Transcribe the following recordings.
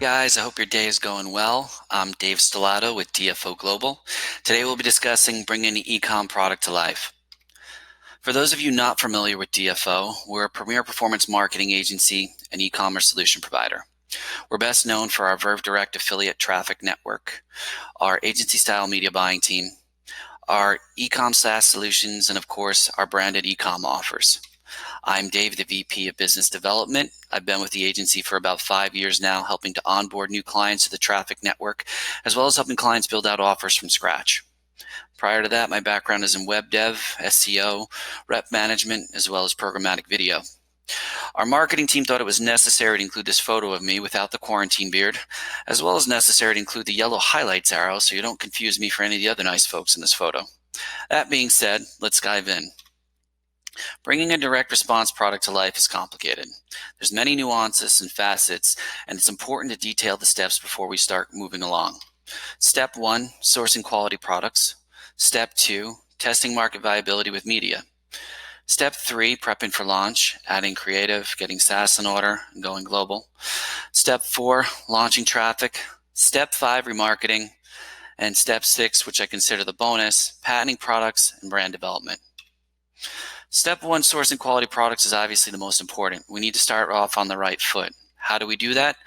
Guys, I hope your day is going well. I'm Dave Stellato with DFO Global. Today we'll be discussing bringing the e-com product to life. For those of you not familiar with DFO, we're a premier performance marketing agency and e-commerce solution provider. We're best known for our Verve Direct affiliate traffic network, our agency-style media buying team, our e-com SaaS solutions, and of course, our branded e-com offers. I'm Dave, the VP of Business Development. I've been with the agency for about 5 years now, helping to onboard new clients to the traffic network, as well as helping clients build out offers from scratch. Prior to that, my background is in web dev, SEO, rep management, as well as programmatic video. Our marketing team thought it was necessary to include this photo of me without the quarantine beard, as well as necessary to include the yellow highlights arrow so you don't confuse me for any of the other nice folks in this photo. That being said, let's dive in. Bringing a direct response product to life is complicated. There's many nuances and facets, and it's important to detail the steps before we start moving along. Step 1, sourcing quality products. Step 2, testing market viability with media. Step 3, prepping for launch, adding creative, getting SaaS in order, and going global. Step 4, launching traffic. Step 5, remarketing. And step 6, which I consider the bonus, patenting products and brand development. Step 1, sourcing quality products, is obviously the most important. We need to start off on the right foot. How do we do that?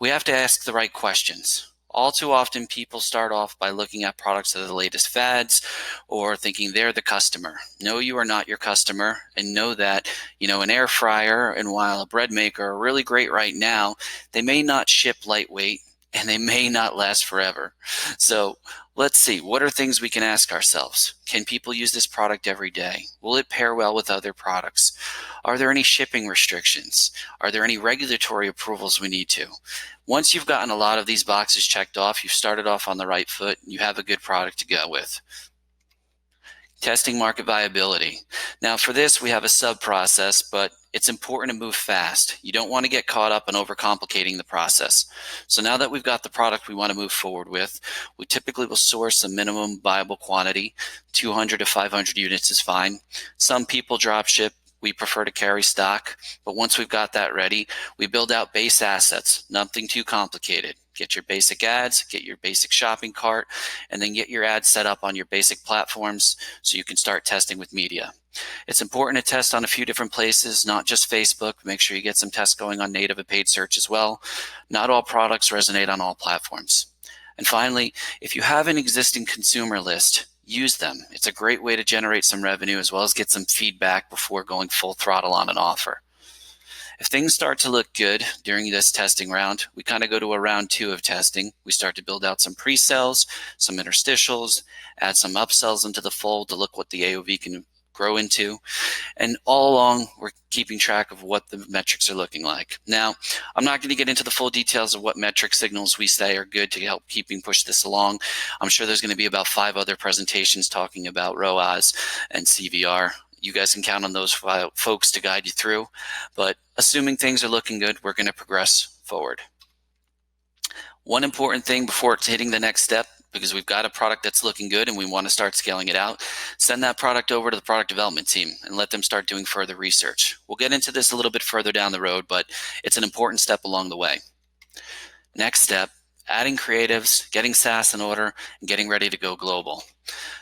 We have to ask the right questions. All too often, people start off by looking at products that are the latest fads or thinking they're the customer. No, you are not your customer, and know that, an air fryer and while a bread maker are really great right now, they may not ship lightweight and they may not last forever. So let's see, what are things we can ask ourselves? Can people use this product every day? Will it pair well with other products? Are there any shipping restrictions? Are there any regulatory approvals we need to? Once you've gotten a lot of these boxes checked off, you've started off on the right foot, you have a good product to go with. Testing market viability. Now for this, we have a sub-process, but it's important to move fast. You don't want to get caught up in overcomplicating the process. So now that we've got the product we want to move forward with, we typically will source a minimum viable quantity. 200 to 500 units is fine. Some people drop ship. We prefer to carry stock, but once we've got that ready, we build out base assets, nothing too complicated. Get your basic ads, get your basic shopping cart, and then get your ads set up on your basic platforms so you can start testing with media. It's important to test on a few different places, not just Facebook. Make sure you get some tests going on native and paid search as well. Not all products resonate on all platforms. And finally, if you have an existing consumer list, use them. It's a great way to generate some revenue as well as get some feedback before going full throttle on an offer. If things start to look good during this testing round, we kind of go to a round 2 of testing. We start to build out some pre-sales, some interstitials, add some upsells into the fold to look what the AOV can grow into. And all along, we're keeping track of what the metrics are looking like. Now, I'm not going to get into the full details of what metric signals we say are good to help push this along. I'm sure there's going to be about 5 other presentations talking about ROAS and CVR. You guys can count on those folks to guide you through. But assuming things are looking good, we're going to progress forward. One important thing before hitting the next step, because we've got a product that's looking good and we want to start scaling it out, send that product over to the product development team and let them start doing further research. We'll get into this a little bit further down the road, but it's an important step along the way. Next step, adding creatives, getting SaaS in order, and getting ready to go global.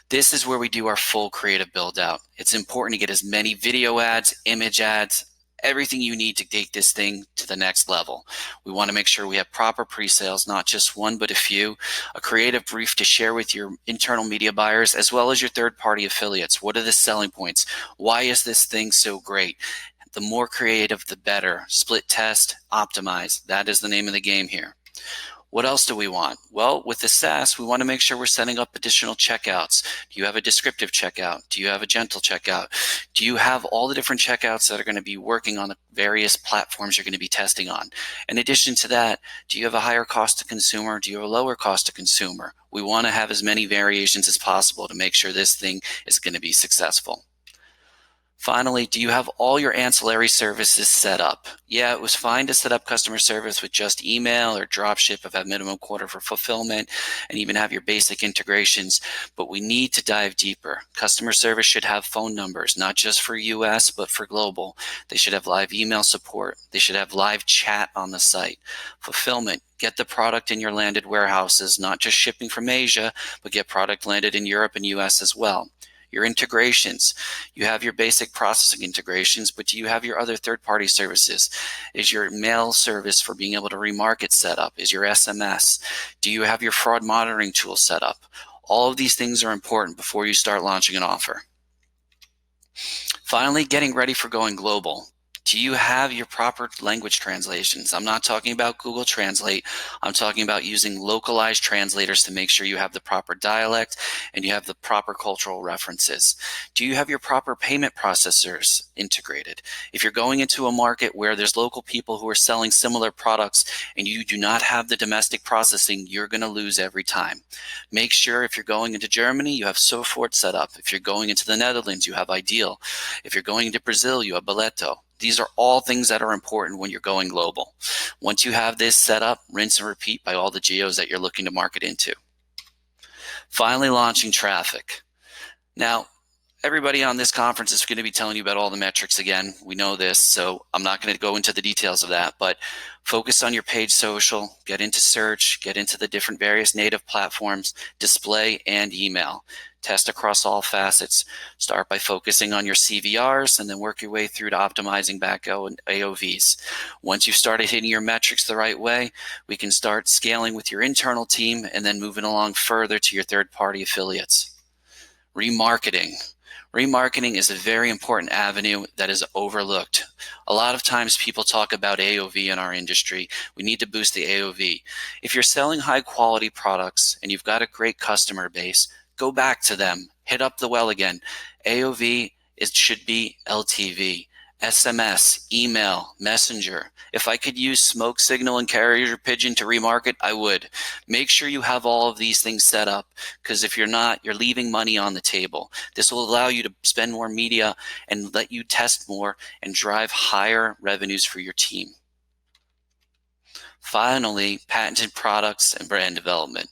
This is where we do our full creative build out. It's important to get as many video ads, image ads, everything you need to take this thing to the next level. We want to make sure we have proper pre-sales, not just one, but a few, a creative brief to share with your internal media buyers, as well as your third-party affiliates. What are the selling points? Why is this thing so great? The more creative, the better. Split test, optimize. That is the name of the game here. What else do we want? Well, with the SaaS, we want to make sure we're setting up additional checkouts. Do you have a descriptive checkout? Do you have a gentle checkout? Do you have all the different checkouts that are going to be working on the various platforms you're going to be testing on? In addition to that, do you have a higher cost to consumer? Do you have a lower cost to consumer? We want to have as many variations as possible to make sure this thing is going to be successful. Finally, do you have all your ancillary services set up? Yeah, it was fine to set up customer service with just email or dropship if I have minimum quarter for fulfillment and even have your basic integrations, but we need to dive deeper. Customer service should have phone numbers, not just for US, but for global. They should have live email support. They should have live chat on the site. Fulfillment, get the product in your landed warehouses, not just shipping from Asia, but get product landed in Europe and US as well. Your integrations. You have your basic processing integrations, but do you have your other third-party services? Is your mail service for being able to remarket set up? Is your SMS? Do you have your fraud monitoring tool set up? All of these things are important before you start launching an offer. Finally, getting ready for going global. Do you have your proper language translations? I'm not talking about Google Translate. I'm talking about using localized translators to make sure you have the proper dialect and you have the proper cultural references. Do you have your proper payment processors integrated? If you're going into a market where there's local people who are selling similar products and you do not have the domestic processing, you're going to lose every time. Make sure if you're going into Germany, you have Sofort set up. If you're going into the Netherlands, you have Ideal. If you're going into Brazil, you have Boleto. These are all things that are important when you're going global. Once you have this set up, rinse and repeat by all the geos that you're looking to market into. Finally, launching traffic. Now, everybody on this conference is going to be telling you about all the metrics again. We know this, so I'm not going to go into the details of that, but focus on your paid social, get into search, get into the different various native platforms, display and email. Test across all facets. Start by focusing on your CVRs and then work your way through to optimizing back and AOVs. Once you've started hitting your metrics the right way, we can start scaling with your internal team and then moving along further to your third-party affiliates. Remarketing. Remarketing is a very important avenue that is overlooked. A lot of times people talk about AOV in our industry. We need to boost the AOV. If you're selling high quality products and you've got a great customer base, go back to them. Hit up the well again. AOV, it should be LTV. SMS, email, messenger. If I could use smoke signal and carrier pigeon to remarket, I would. Make sure you have all of these things set up, because if you're not, you're leaving money on the table. This will allow you to spend more media and let you test more and drive higher revenues for your team. Finally, patented products and brand development.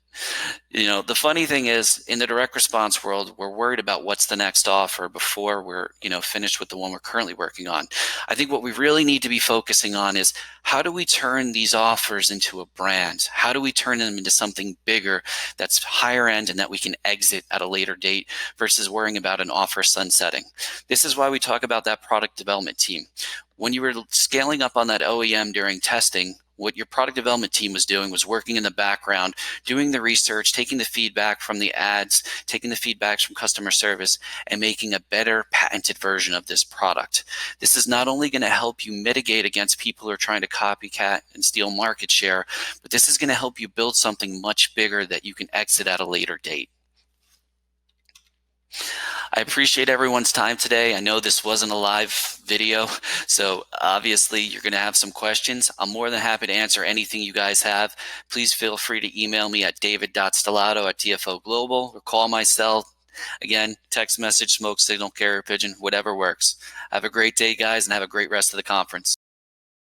The funny thing is, in the direct response world, we're worried about what's the next offer before we're, finished with the one we're currently working on. I think what we really need to be focusing on is how do we turn these offers into a brand? How do we turn them into something bigger that's higher end and that we can exit at a later date versus worrying about an offer sunsetting? This is why we talk about that product development team. When you were scaling up on that OEM during testing, what your product development team was doing was working in the background, doing the research, taking the feedback from the ads, taking the feedbacks from customer service, and making a better patented version of this product. This is not only going to help you mitigate against people who are trying to copycat and steal market share, but this is going to help you build something much bigger that you can exit at a later date. I appreciate everyone's time today. I know this wasn't a live video, so obviously you're going to have some questions. I'm more than happy to answer anything you guys have. Please feel free to email me at david.stellato@DFO Global or call my cell. Again, text message, smoke signal, carrier pigeon, whatever works. Have a great day, guys, and have a great rest of the conference.